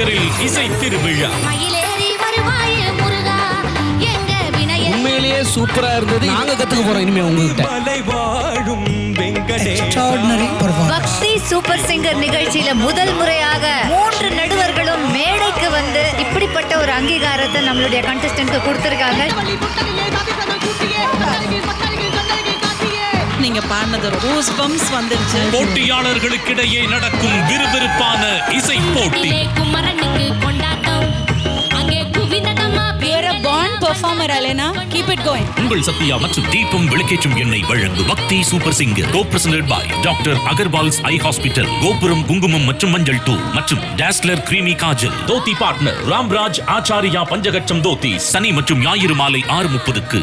சிங்கரில் இசை திருவிழா. உண்மையிலேயே சூப்பரா இருந்தது. நாங்க கத்துக்க போறோம் இனிமே உங்ககிட்ட. பக்தி சூப்பர் சிங்கர் நிகழ்ச்சியில முதல் முறையாக 3 நடுவர்களும் மேடைக்கு வந்து இப்படிப்பட்ட ஒரு அங்கீகாரத்தை நம்மளுடைய கண்டஸ்டன்ட்க்கு கொடுத்திருக்காங்க. நீங்க பாடினது கூஸ் பம்ப்ஸ் வந்துருச்சு. போட்டியாளர்களுக்கிடையே நடக்கும் விறுவிறுப்பான இசை போட்டி. உங்கள் சத்யா மற்றும் தீபம் விளக்கேற்றும் எண்ணெய் வழங்கும் பக்தி super singer co-presented by doctor Agarwal's I hospital, கோபுரம் குங்குமம் மற்றும் மஞ்சள் 2 மற்றும் டாஸ்லர் கிரீமி காஜல். தோத்தி பார்ட்னர் ராம்ராஜ் ஆச்சாரியா பஞ்சகட்சம் தோத்தி. சனி மற்றும் ஞாயிறு மாலை 6:30க்கு.